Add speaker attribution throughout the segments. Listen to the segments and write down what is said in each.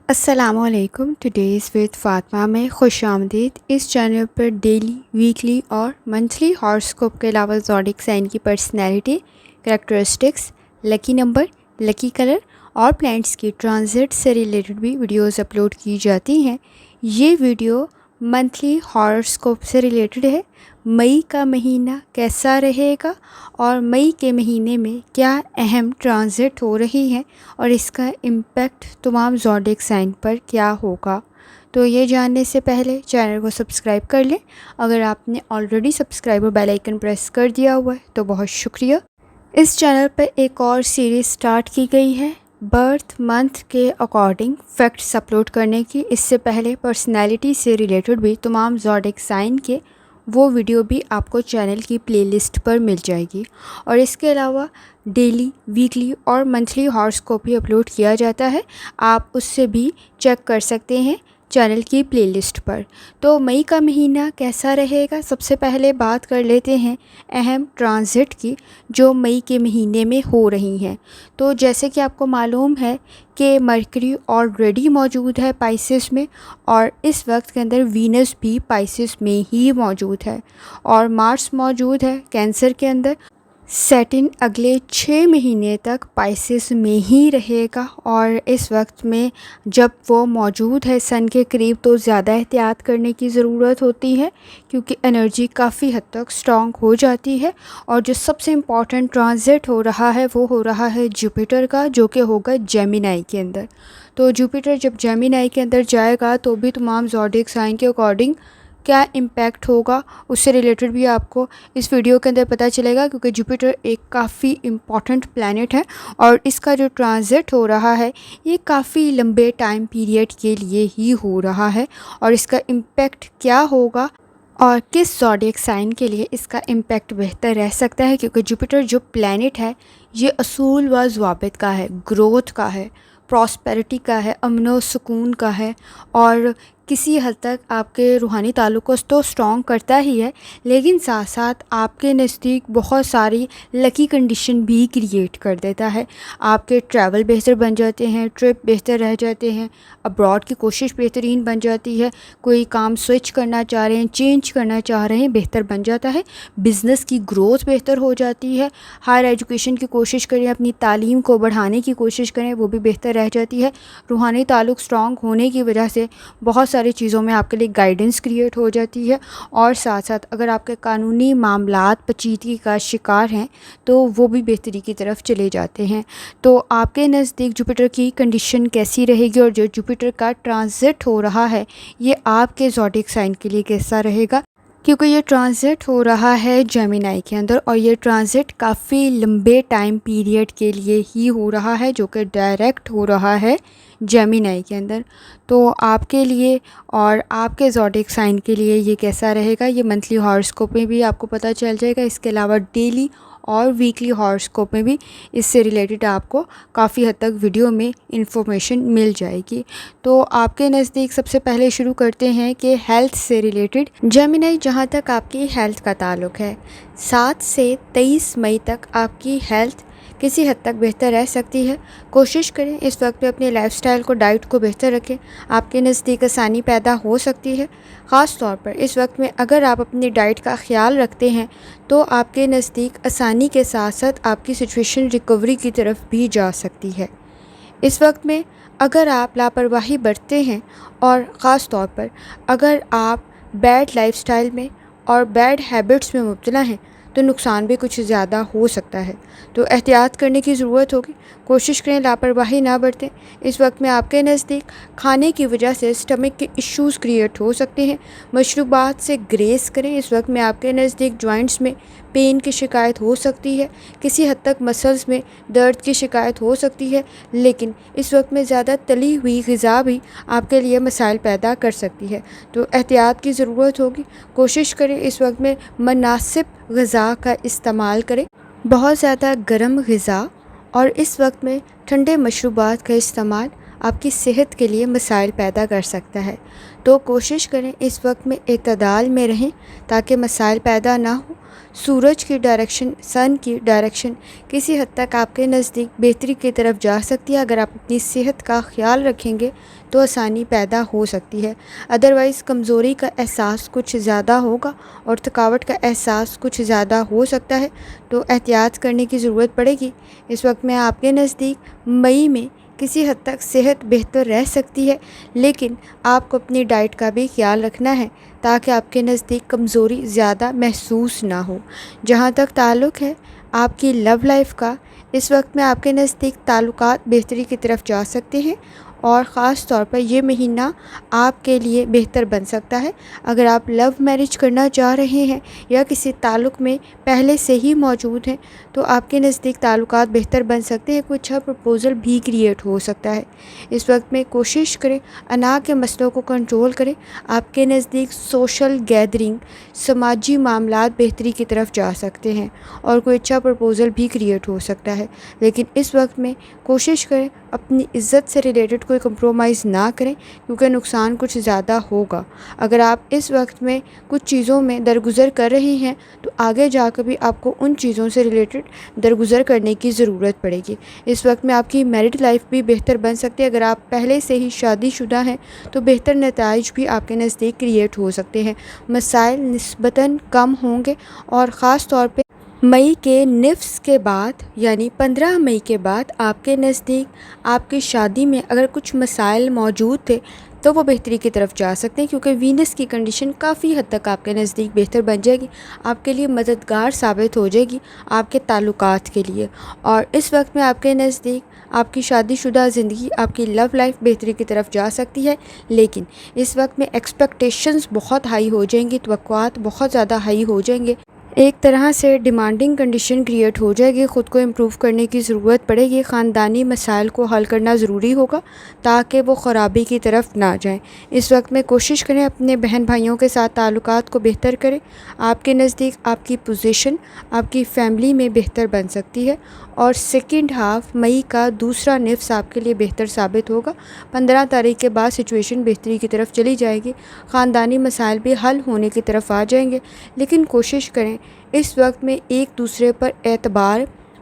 Speaker 1: السلام علیکم. Today's with Fatima میں خوش آمدید. اس چینل پر ڈیلی، ویکلی اور منتھلی ہاراسکوپ کے علاوہ زوڈیک سائن کی پرسنالٹی، کریکٹرسٹکس، لکی نمبر، لکی کلر اور پلانٹس کی ٹرانزٹ سے ریلیٹڈ بھی ویڈیوز اپلوڈ کی جاتی ہیں. یہ ویڈیو منتھلی ہاراسکوپ سے ریلیٹڈ ہے. مئی کا مہینہ کیسا رہے گا اور مئی کے مہینے میں کیا اہم ٹرانزٹ ہو رہی ہیں اور اس کا امپیکٹ تمام زوڈیک سائن پر کیا ہوگا. تو یہ جاننے سے پہلے چینل کو سبسکرائب کر لیں. اگر آپ نے آلریڈی سبسکرائب اور بیل آئیکن پریس کر دیا ہوا ہے تو بہت شکریہ. اس چینل پر ایک اور سیریز سٹارٹ کی گئی ہے برتھ منتھ کے اکارڈنگ فیکٹس اپلوڈ کرنے کی. اس سے پہلے پرسنالٹی سے ریلیٹڈ بھی تمام زوڈیک سائن کے وہ ویڈیو بھی آپ کو چینل کی پلے لسٹ پر مل جائے گی. اور اس کے علاوہ ڈیلی، ویکلی اور منتھلی ہاراسکوپ بھی اپلوڈ کیا جاتا ہے. آپ اس سے بھی چیک کر سکتے ہیں چینل کی پلے لسٹ پر. تو مئی کا مہینہ کیسا رہے گا، سب سے پہلے بات کر لیتے ہیں اہم ٹرانزٹ کی جو مئی کے مہینے میں ہو رہی ہیں. تو جیسے کہ آپ کو معلوم ہے کہ مرکری آلریڈی موجود ہے پائسس میں، اور اس وقت کے اندر وینس بھی پائسس میں ہی موجود ہے، اور مارس موجود ہے کینسر کے اندر. سیٹن اگلے 6 مہینے تک پائسس میں ہی رہے گا، اور اس وقت میں جب وہ موجود ہے سن کے قریب تو زیادہ احتیاط کرنے کی ضرورت ہوتی ہے کیونکہ انرجی کافی حد تک اسٹرانگ ہو جاتی ہے. اور جو سب سے امپورٹنٹ ٹرانزٹ ہو رہا ہے وہ ہو رہا ہے جوپیٹر کا، جو کہ ہوگا جیمینائی کے اندر. تو جوپیٹر جب جیمینائی کے اندر جائے گا تو بھی تمام زوڈیک سائن کے اکارڈنگ کیا امپیکٹ ہوگا اس سے ریلیٹڈ بھی آپ کو اس ویڈیو کے اندر پتہ چلے گا، کیونکہ جوپیٹر ایک کافی امپورٹنٹ پلینٹ ہے اور اس کا جو ٹرانزٹ ہو رہا ہے یہ کافی لمبے ٹائم پیریڈ کے لیے ہی ہو رہا ہے. اور اس کا امپیکٹ کیا ہوگا اور کس زوڈیک سائن کے لیے اس کا امپیکٹ بہتر رہ سکتا ہے، کیونکہ جوپیٹر جو پلینٹ ہے یہ اصول و ضوابط کا ہے، گروتھ کا ہے، پراسپیرٹی کا ہے، امن و سکون کا ہے، اور کسی حد تک آپ کے روحانی تعلق کو تو اسٹرانگ کرتا ہی ہے، لیکن ساتھ ساتھ آپ کے نزدیک بہت ساری لکی کنڈیشن بھی کریٹ کر دیتا ہے. آپ کے ٹریول بہتر بن جاتے ہیں، ٹرپ بہتر رہ جاتے ہیں، ابراڈ کی کوشش بہترین بن جاتی ہے، کوئی کام سوئچ کرنا چاہ رہے ہیں، چینج کرنا چاہ رہے ہیں، بہتر بن جاتا ہے، بزنس کی گروتھ بہتر ہو جاتی ہے، ہائر ایجوکیشن کی کوشش کریں، اپنی تعلیم کو بڑھانے کی کوشش کریں، وہ بھی بہتر رہ جاتی ہے. روحانی تعلق اسٹرانگ ہونے کی وجہ سے بہت ساری چیزوں میں آپ کے لیے گائیڈنس کریٹ ہو جاتی ہے. اور ساتھ ساتھ اگر آپ کے قانونی معاملات پیچیدگی کا شکار ہیں تو وہ بھی بہتری کی طرف چلے جاتے ہیں. تو آپ کے نزدیک جوپیٹر کی کنڈیشن کیسی رہے گی اور جو جوپیٹر کا ٹرانزٹ ہو رہا ہے یہ آپ کے زوڈیک سائن کے لیے کیسا رہے گا، کیونکہ یہ ٹرانزٹ ہو رہا ہے جیمینائی کے اندر، اور یہ ٹرانزٹ کافی لمبے ٹائم پیریڈ کے لیے ہی ہو رہا ہے جو کہ ڈائریکٹ ہو رہا ہے جیمینائی کے اندر. تو آپ کے لیے اور آپ کے زوڈیک سائن کے لیے یہ کیسا رہے گا یہ منتھلی ہاراسکوپ میں بھی آپ کو پتہ چل جائے گا. اس کے علاوہ ڈیلی اور ویکلی ہاراسکوپ میں بھی اس سے ریلیٹڈ آپ کو کافی حد تک ویڈیو میں انفارمیشن مل جائے گی. تو آپ کے نزدیک سب سے پہلے شروع کرتے ہیں کہ ہیلتھ سے ریلیٹڈ. جیمینائی جہاں تک آپ کی ہیلتھ کا تعلق ہے، 7 سے 23 مئی تک آپ کی ہیلتھ کسی حد تک بہتر رہ سکتی ہے. کوشش کریں اس وقت پہ اپنے لائف سٹائل کو، ڈائٹ کو بہتر رکھیں. آپ کے نزدیک آسانی پیدا ہو سکتی ہے، خاص طور پر اس وقت میں اگر آپ اپنی ڈائٹ کا خیال رکھتے ہیں تو آپ کے نزدیک آسانی کے ساتھ ساتھ آپ کی سچویشن ریکوری کی طرف بھی جا سکتی ہے. اس وقت میں اگر آپ لاپرواہی برتتے ہیں اور خاص طور پر اگر آپ بیڈ لائف سٹائل میں اور بیڈ ہیبٹس میں مبتلا ہیں تو نقصان بھی کچھ زیادہ ہو سکتا ہے. تو احتیاط کرنے کی ضرورت ہوگی. کوشش کریں لاپرواہی نہ برتیں. اس وقت میں آپ کے نزدیک کھانے کی وجہ سے اسٹمک کے ایشوز کریٹ ہو سکتے ہیں. مشروبات سے گریز کریں. اس وقت میں آپ کے نزدیک جوائنٹس میں پین کی شکایت ہو سکتی ہے، کسی حد تک مسلز میں درد کی شکایت ہو سکتی ہے، لیکن اس وقت میں زیادہ تلی ہوئی غذا بھی آپ کے لیے مسائل پیدا کر سکتی ہے. تو احتیاط کی ضرورت ہوگی. کوشش کریں اس وقت میں مناسب غذا کا استعمال کریں. بہت زیادہ گرم غذا اور اس وقت میں ٹھنڈے مشروبات کا استعمال آپ کی صحت کے لیے مسائل پیدا کر سکتا ہے۔ تو کوشش کریں اس وقت میں اعتدال میں رہیں تاکہ مسائل پیدا نہ ہوں۔ سورج کی ڈائریکشن، سن کی ڈائریکشن کسی حد تک آپ کے نزدیک بہتری کی طرف جا سکتی ہے۔ اگر آپ اپنی صحت کا خیال رکھیں گے تو آسانی پیدا ہو سکتی ہے، ادروائز کمزوری کا احساس کچھ زیادہ ہوگا اور تھکاوٹ کا احساس کچھ زیادہ ہو سکتا ہے، تو احتیاط کرنے کی ضرورت پڑے گی۔ اس وقت میں آپ کے نزدیک مئی میں کسی حد تک صحت بہتر رہ سکتی ہے، لیکن آپ کو اپنی ڈائٹ کا بھی خیال رکھنا ہے تاکہ آپ کے نزدیک کمزوری زیادہ محسوس نہ ہو۔ جہاں تک تعلق ہے آپ کی لو لائف کا، اس وقت میں آپ کے نزدیک تعلقات بہتری کی طرف جا سکتے ہیں اور خاص طور پر یہ مہینہ آپ کے لیے بہتر بن سکتا ہے۔ اگر آپ لو میرج کرنا چاہ رہے ہیں یا کسی تعلق میں پہلے سے ہی موجود ہیں تو آپ کے نزدیک تعلقات بہتر بن سکتے ہیں، کوئی اچھا پرپوزل بھی کریٹ ہو سکتا ہے۔ اس وقت میں کوشش کریں انا کے مسئلوں کو کنٹرول کریں۔ آپ کے نزدیک سوشل گیدرنگ، سماجی معاملات بہتری کی طرف جا سکتے ہیں اور کوئی اچھا پرپوزل بھی کریٹ ہو سکتا ہے، لیکن اس وقت میں کوشش کریں اپنی عزت سے ریلیٹڈ کوئی کمپرومائز نہ کریں کیونکہ نقصان کچھ زیادہ ہوگا۔ اگر آپ اس وقت میں کچھ چیزوں میں درگزر کر رہے ہیں تو آگے جا کر بھی آپ کو ان چیزوں سے ریلیٹڈ درگزر کرنے کی ضرورت پڑے گی۔ اس وقت میں آپ کی میرڈ لائف بھی بہتر بن سکتی ہے۔ اگر آپ پہلے سے ہی شادی شدہ ہیں تو بہتر نتائج بھی آپ کے نزدیک کریٹ ہو سکتے ہیں، مسائل نسبتاً کم ہوں گے اور خاص طور پہ مئی کے نصف کے بعد یعنی 15 مئی کے بعد آپ کے نزدیک آپ کی شادی میں اگر کچھ مسائل موجود تھے تو وہ بہتری کی طرف جا سکتے ہیں کیونکہ وینس کی کنڈیشن کافی حد تک آپ کے نزدیک بہتر بن جائے گی، آپ کے لیے مددگار ثابت ہو جائے گی آپ کے تعلقات کے لیے۔ اور اس وقت میں آپ کے نزدیک آپ کی شادی شدہ زندگی، آپ کی لو لائف بہتری کی طرف جا سکتی ہے، لیکن اس وقت میں ایکسپیکٹیشنز بہت ہائی ہو جائیں گی، توقعات بہت زیادہ ہائی ہو جائیں گے، ایک طرح سے ڈیمانڈنگ کنڈیشن کریٹ ہو جائے گی، خود کو امپروو کرنے کی ضرورت پڑے گی، خاندانی مسائل کو حل کرنا ضروری ہوگا تاکہ وہ خرابی کی طرف نہ جائیں۔ اس وقت میں کوشش کریں اپنے بہن بھائیوں کے ساتھ تعلقات کو بہتر کریں۔ آپ کے نزدیک آپ کی پوزیشن آپ کی فیملی میں بہتر بن سکتی ہے اور سیکنڈ ہاف مئی کا دوسرا نصف آپ کے لیے بہتر ثابت ہوگا۔ 15 تاریخ کے بعد سچویشن بہتری کی طرف چلی جائے گی، خاندانی مسائل بھی حل ہونے کی طرف آ جائیں گے، لیکن کوشش کریں اس وقت میں ایک دوسرے پر اعتبار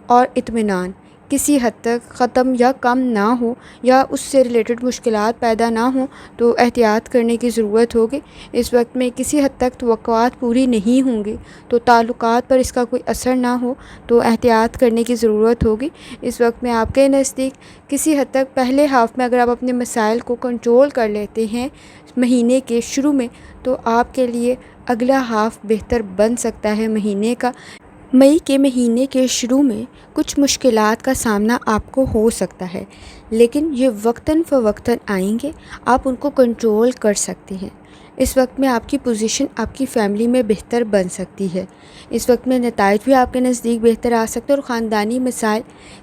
Speaker 1: اور اطمینان کسی حد تک ختم یا کم نہ ہو یا اس سے ریلیٹڈ مشکلات پیدا نہ ہوں، تو احتیاط کرنے کی ضرورت ہوگی۔ اس وقت میں کسی حد تک توقعات پوری نہیں ہوں گی تو تعلقات پر اس کا کوئی اثر نہ ہو تو احتیاط کرنے کی ضرورت ہوگی۔ اس وقت میں آپ کے نزدیک کسی حد تک پہلے ہاف میں اگر آپ اپنے مسائل کو کنٹرول کر لیتے ہیں مہینے کے شروع میں تو آپ کے لیے اگلا ہاف بہتر بن سکتا ہے مہینے کا۔ مئی کے مہینے کے شروع میں کچھ مشکلات کا سامنا آپ کو ہو سکتا ہے، لیکن یہ وقتاً فوقتاً آئیں گے، آپ ان کو کنٹرول کر سکتے ہیں۔ اس وقت میں آپ کی پوزیشن آپ کی فیملی میں بہتر بن سکتی ہے، اس وقت میں نتائج بھی آپ کے نزدیک بہتر آ سکتے ہیں اور خاندانی مسائل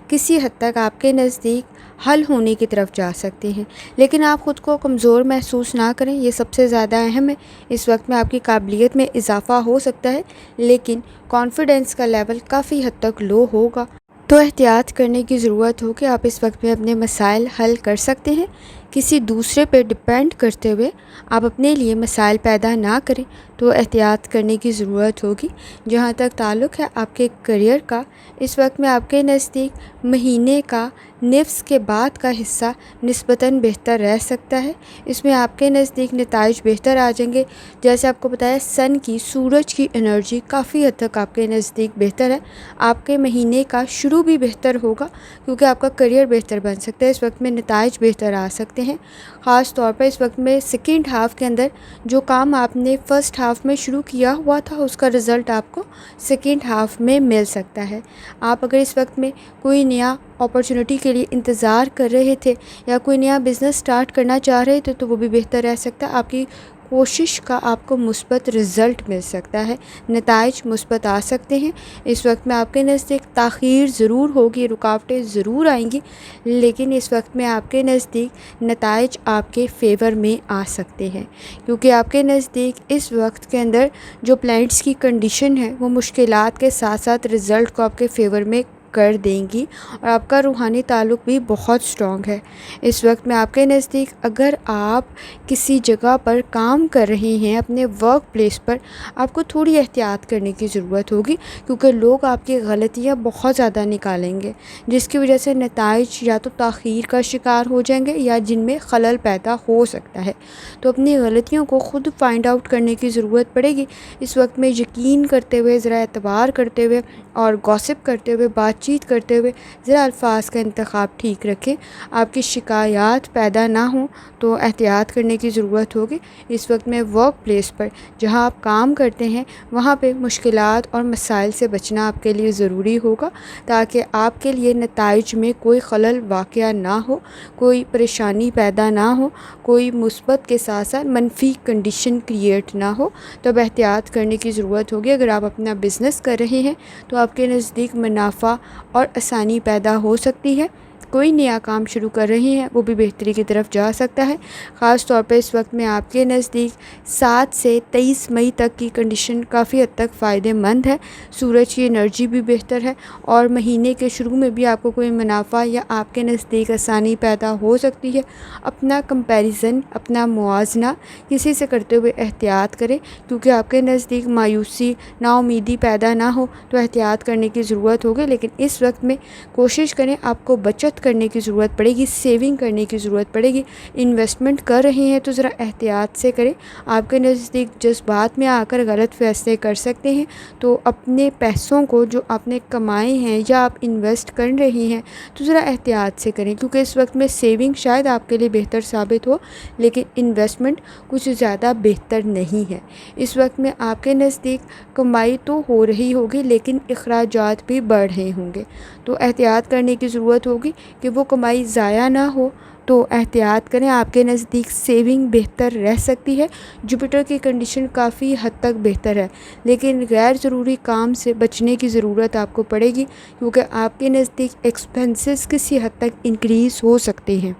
Speaker 1: کسی حد تک آپ کے نزدیک حل ہونے کی طرف جا سکتے ہیں، لیکن آپ خود کو کمزور محسوس نہ کریں، یہ سب سے زیادہ اہم ہے۔ اس وقت میں آپ کی قابلیت میں اضافہ ہو سکتا ہے لیکن کانفیڈنس کا لیول کافی حد تک لو ہوگا، تو احتیاط کرنے کی ضرورت ہو کہ آپ اس وقت میں اپنے مسائل حل کر سکتے ہیں۔ کسی دوسرے پہ ڈپینڈ کرتے ہوئے آپ اپنے لیے مسائل پیدا نہ کریں تو احتیاط کرنے کی ضرورت ہوگی۔ جہاں تک تعلق ہے آپ کے کریئر کا، اس وقت میں آپ کے نزدیک مہینے کا نصف کے بعد کا حصہ نسبتاً بہتر رہ سکتا ہے، اس میں آپ کے نزدیک نتائج بہتر آ جائیں گے۔ جیسے آپ کو بتایا سن کی، سورج کی انرجی کافی حد تک آپ کے نزدیک بہتر ہے، آپ کے مہینے کا شروع بھی بہتر ہوگا کیونکہ آپ کا کریئر بہتر بن سکتا ہے، اس وقت میں نتائج بہتر آ سکتے ہیں۔ خاص طور پر اس وقت میں سیکنڈ ہاف کے اندر جو کام آپ نے فرسٹ ہاف میں شروع کیا ہوا تھا اس کا رزلٹ آپ کو سیکنڈ ہاف میں مل سکتا ہے۔ آپ اگر اس وقت میں کوئی نیا اپرچونٹی کے لیے انتظار کر رہے تھے یا کوئی نیا بزنس سٹارٹ کرنا چاہ رہے تھے تو وہ بھی بہتر رہ سکتا ہے، آپ کی کوشش کا آپ کو مثبت رزلٹ مل سکتا ہے، نتائج مثبت آ سکتے ہیں۔ اس وقت میں آپ کے نزدیک تاخیر ضرور ہوگی، رکاوٹیں ضرور آئیں گی، لیکن اس وقت میں آپ کے نزدیک نتائج آپ کے فیور میں آ سکتے ہیں کیونکہ آپ کے نزدیک اس وقت کے اندر جو پلانٹس کی کنڈیشن ہے وہ مشکلات کے ساتھ ساتھ رزلٹ کو آپ کے فیور میں کر دیں گی اور آپ کا روحانی تعلق بھی بہت سٹرونگ ہے۔ اس وقت میں آپ کے نزدیک اگر آپ کسی جگہ پر کام کر رہے ہیں، اپنے ورک پلیس پر، آپ کو تھوڑی احتیاط کرنے کی ضرورت ہوگی، کیونکہ لوگ آپ کی غلطیاں بہت زیادہ نکالیں گے، جس کی وجہ سے نتائج یا تو تاخیر کا شکار ہو جائیں گے یا جن میں خلل پیدا ہو سکتا ہے۔ تو اپنی غلطیوں کو خود فائنڈ آؤٹ کرنے کی ضرورت پڑے گی۔ اس وقت میں یقین کرتے ہوئے، ذرا اعتبار کرتے ہوئے اور گوسپ کرتے ہوئے، بات چیت کرتے ہوئے ذرا الفاظ کا انتخاب ٹھیک رکھیں۔ آپ کی شکایات پیدا نہ ہوں تو احتیاط کرنے کی ضرورت ہوگی۔ اس وقت میں ورک پلیس پر جہاں آپ کام کرتے ہیں وہاں پہ مشکلات اور مسائل سے بچنا آپ کے لیے ضروری ہوگا، تاکہ آپ کے لیے نتائج میں کوئی خلل واقع نہ ہو، کوئی پریشانی پیدا نہ ہو، کوئی مثبت کے ساتھ ساتھ منفی کنڈیشن کریٹ نہ ہو۔ تو اب احتیاط کرنے کی ضرورت ہوگی۔ اگر آپ اپنا بزنس کر رہے ہیں تو آپ کے نزدیک منافع اور آسانی پیدا ہو سکتی ہے۔ کوئی نیا کام شروع کر رہے ہیں وہ بھی بہتری کی طرف جا سکتا ہے۔ خاص طور پہ اس وقت میں آپ کے نزدیک 7 سے 23 مئی تک کی کنڈیشن کافی حد تک فائدہ مند ہے۔ سورج کی انرجی بھی بہتر ہے اور مہینے کے شروع میں بھی آپ کو کوئی منافع یا آپ کے نزدیک آسانی پیدا ہو سکتی ہے۔ اپنا کمپیریزن، اپنا موازنہ کسی سے کرتے ہوئے احتیاط کریں، کیونکہ آپ کے نزدیک مایوسی، نا امیدی پیدا نہ ہو تو احتیاط کرنے کی ضرورت ہوگی۔ لیکن اس وقت میں کوشش کریں، آپ کو بچت کرنے کی ضرورت پڑے گی، سیونگ کرنے کی ضرورت پڑے گی۔ انویسٹمنٹ کر رہے ہیں تو ذرا احتیاط سے کریں۔ آپ کے نزدیک جذبات میں آ کر غلط فیصلے کر سکتے ہیں، تو اپنے پیسوں کو جو آپ نے کمائے ہیں یا آپ انویسٹ کر رہے ہیں تو ذرا احتیاط سے کریں، کیونکہ اس وقت میں سیونگ شاید آپ کے لیے بہتر ثابت ہو، لیکن انویسٹمنٹ کچھ زیادہ بہتر نہیں ہے۔ اس وقت میں آپ کے نزدیک کمائی تو ہو رہی ہوگی لیکن اخراجات بھی بڑھ رہے ہوں گے، تو احتیاط کرنے کی ضرورت ہوگی کہ وہ کمائی ضائع نہ ہو۔ تو احتیاط کریں، آپ کے نزدیک سیونگ بہتر رہ سکتی ہے۔ جوپیٹر کی کنڈیشن کافی حد تک بہتر ہے، لیکن غیر ضروری کام سے بچنے کی ضرورت آپ کو پڑے گی، کیونکہ آپ کے نزدیک ایکسپنسز کسی حد تک انکریز ہو سکتے ہیں۔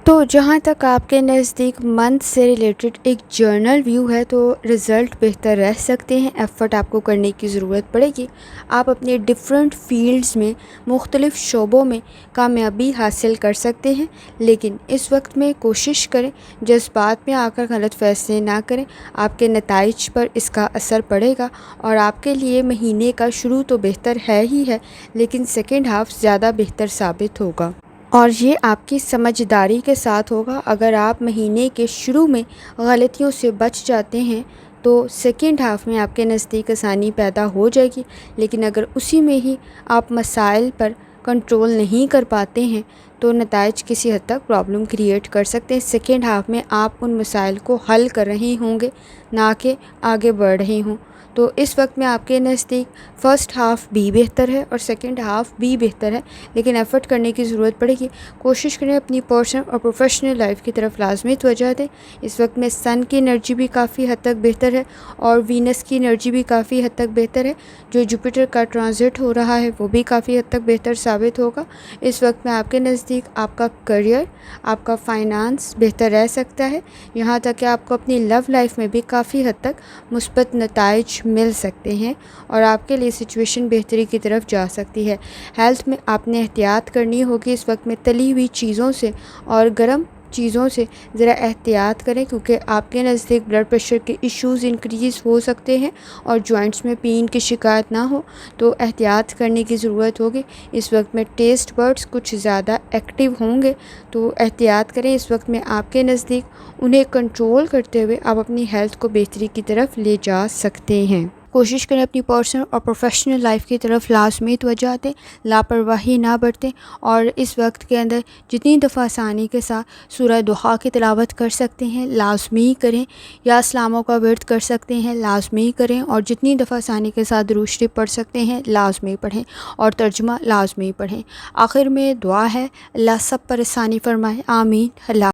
Speaker 1: تو جہاں تک آپ کے نزدیک منتھ سے ریلیٹڈ ایک جرنل ویو ہے تو رزلٹ بہتر رہ سکتے ہیں۔ ایفرٹ آپ کو کرنے کی ضرورت پڑے گی۔ آپ اپنے ڈفرینٹ فیلڈز میں، مختلف شعبوں میں کامیابی حاصل کر سکتے ہیں، لیکن اس وقت میں کوشش کریں جذبات میں آ کر غلط فیصلے نہ کریں۔ آپ کے نتائج پر اس کا اثر پڑے گا اور آپ کے لیے مہینے کا شروع تو بہتر ہے ہی ہے، لیکن سیکنڈ ہاف زیادہ بہتر ثابت ہوگا، اور یہ آپ کی سمجھداری کے ساتھ ہوگا۔ اگر آپ مہینے کے شروع میں غلطیوں سے بچ جاتے ہیں تو سیکنڈ ہاف میں آپ کے نزدیک آسانی پیدا ہو جائے گی، لیکن اگر اسی میں ہی آپ مسائل پر کنٹرول نہیں کر پاتے ہیں تو نتائج کسی حد تک پرابلم کریٹ کر سکتے ہیں۔ سیکنڈ ہاف میں آپ ان مسائل کو حل کر رہے ہوں گے، نہ کہ آگے بڑھ رہے ہوں۔ تو اس وقت میں آپ کے نزدیک فرسٹ ہاف بھی بہتر ہے اور سیکنڈ ہاف بھی بہتر ہے، لیکن ایفرٹ کرنے کی ضرورت پڑے گی۔ کوشش کریں اپنی پرسنل اور پروفیشنل لائف کی طرف لازمی توجہ دیں۔ اس وقت میں سن کی انرجی بھی کافی حد تک بہتر ہے اور وینس کی انرجی بھی کافی حد تک بہتر ہے۔ جو جوپیٹر کا ٹرانزٹ ہو رہا ہے وہ بھی کافی حد تک بہتر ثابت ہوگا۔ اس وقت میں آپ کے نزدیک آپ کا کریئر، آپ کا فائنانس بہتر رہ سکتا ہے، یہاں تک کہ آپ کو اپنی لو لائف میں بھی کافی حد تک مثبت نتائج مل سکتے ہیں اور آپ کے لیے سچویشن بہتری کی طرف جا سکتی ہے۔ ہیلتھ میں آپ نے احتیاط کرنی ہوگی۔ اس وقت میں تلی ہوئی چیزوں سے اور گرم چیزوں سے ذرا احتیاط کریں، کیونکہ آپ کے نزدیک بلڈ پریشر کے ایشوز انکریز ہو سکتے ہیں اور جوائنٹس میں پین کی شکایت نہ ہو، تو احتیاط کرنے کی ضرورت ہوگی۔ اس وقت میں ٹیسٹ برڈز کچھ زیادہ ایکٹیو ہوں گے، تو احتیاط کریں۔ اس وقت میں آپ کے نزدیک انہیں کنٹرول کرتے ہوئے آپ اپنی ہیلتھ کو بہتری کی طرف لے جا سکتے ہیں۔ کوشش کریں اپنی پرسنل اور پروفیشنل لائف کی طرف لازمی توجہ دیں، لاپرواہی نہ برتیں، اور اس وقت کے اندر جتنی دفعہ آسانی کے ساتھ سورہ دحا کی تلاوت کر سکتے ہیں لازمی کریں، یا اسلاموں کا ورد کر سکتے ہیں لازمی کریں، اور جتنی دفعہ آسانی کے ساتھ درود شریف پڑھ سکتے ہیں لازمی پڑھیں، اور ترجمہ لازمی پڑھیں۔ آخر میں دعا ہے، اللہ سب پر آسانی فرمائے، آمین۔ اللہ